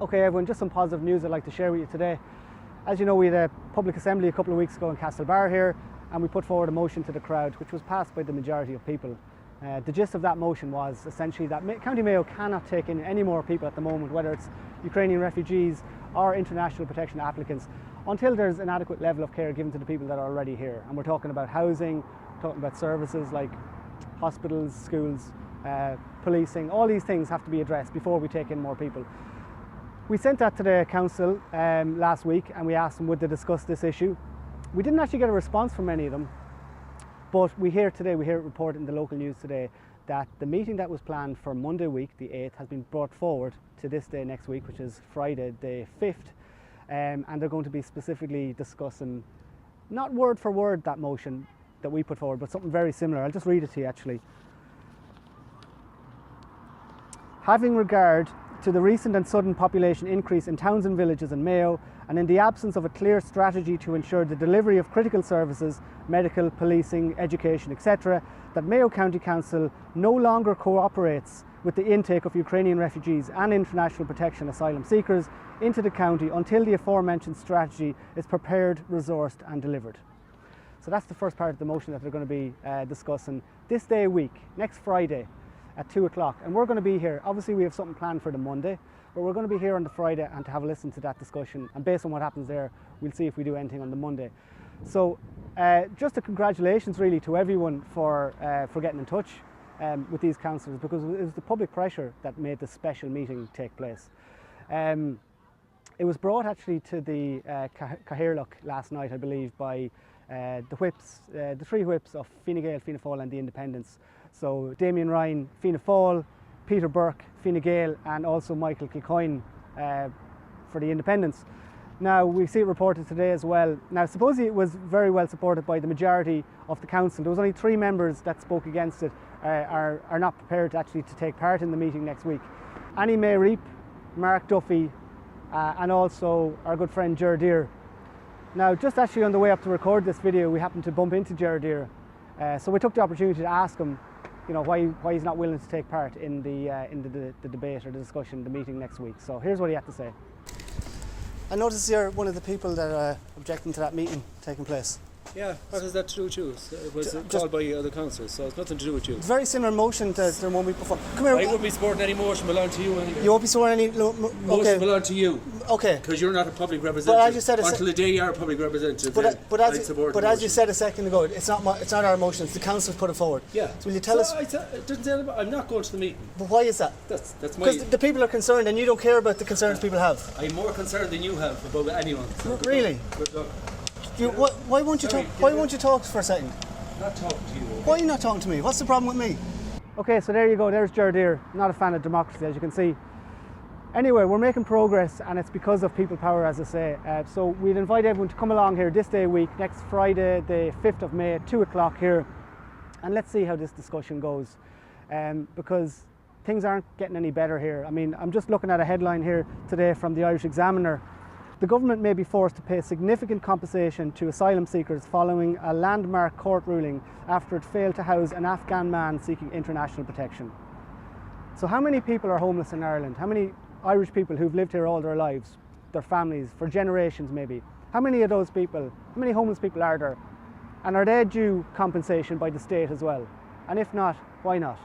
Okay everyone, just some positive news I'd like to share with you today. As you know, we had a public assembly a couple of weeks ago in Castlebar here, and we put forward a motion to the crowd which was passed by the majority of people. The gist of that motion was essentially that County Mayo cannot take in any more people at the moment, whether it's Ukrainian refugees or international protection applicants, until there's an adequate level of care given to the people that are already here. And we're talking about housing, we're talking about services like hospitals, schools, policing. All these things have to be addressed before we take in more people. We sent that to the council last week, and we asked them would they discuss this issue. We didn't actually get a response from any of them, but we hear it reported in the local news today that the meeting that was planned for Monday week, the 8th, has been brought forward to this day next week, which is Friday the 5th, and they're going to be specifically discussing, not word for word that motion that we put forward, but something very similar. I'll just read it to you actually. Having regard to the recent and sudden population increase in towns and villages in Mayo, and in the absence of a clear strategy to ensure the delivery of critical services, medical, policing, education, etc., that Mayo County Council no longer cooperates with the intake of Ukrainian refugees and international protection asylum seekers into the county until the aforementioned strategy is prepared, resourced and delivered. So that's the first part of the motion that they're going to be discussing this day week, next Friday, at 2 o'clock, and we're going to be here. Obviously we have something planned for the Monday, but we're going to be here on the Friday and to have a listen to that discussion, and based on what happens there we'll see if we do anything on the Monday. So just a congratulations really to everyone for getting in touch with these councillors, because it was the public pressure that made this special meeting take place. It was brought actually to the Cathaoirleach last night, I believe, by the whips, the three whips of Fine Gael, Fianna Fáil and the Independents. So Damien Ryan, Fianna Fáil, Peter Burke, Fine Gael, and also Michael Kilcoyne for the Independents. Now we see it reported today as well. Now supposedly it was very well supported by the majority of the council. There was only 3 members that spoke against it, are not prepared actually to take part in the meeting next week. Annie May Reap, Mark Duffy, and also our good friend Gerard Deere. Now just actually on the way up to record this video we happened to bump into Gerard Deere. So we took the opportunity to ask him, you know, why he's not willing to take part in the debate or the discussion, the meeting next week. So here's what he had to say. I notice you're one of the people that are objecting to that meeting taking place. Yeah, what has that to do with you? It was called by other councils, so it's nothing to do with you. It's a very similar motion to the one we before. Come here. I won't be supporting any motion belong to you anyway. You won't be supporting any motion belong to you. Okay. Because you're not a public representative. But as you said, until the day you are a public representative. But as you said a second ago, it's not our motion. It's the council's put it forward. Yeah. So will you tell us? It doesn't say anything. I'm not going to the meeting. But why is that? That's my. Because the people are concerned, and you don't care about the concerns people have. I'm more concerned than you have about anyone. So really? Good luck. Why won't you talk? Why won't you talk for a second? Not talking to you. Okay? Why are you not talking to me? What's the problem with me? Okay, so there you go. There's Gerard Deere. Not a fan of democracy, as you can see. Anyway, we're making progress, and it's because of people power, as I say. So we'd invite everyone to come along here this day week, next Friday, the 5th of May, at 2 o'clock here, and let's see how this discussion goes. Because things aren't getting any better here. I mean, I'm just looking at a headline here today from the Irish Examiner. The government may be forced to pay significant compensation to asylum seekers following a landmark court ruling after it failed to house an Afghan man seeking international protection. So how many people are homeless in Ireland? How many Irish people who've lived here all their lives, their families, for generations maybe? How many of those people, how many homeless people are there? And are they due compensation by the state as well? And if not, why not?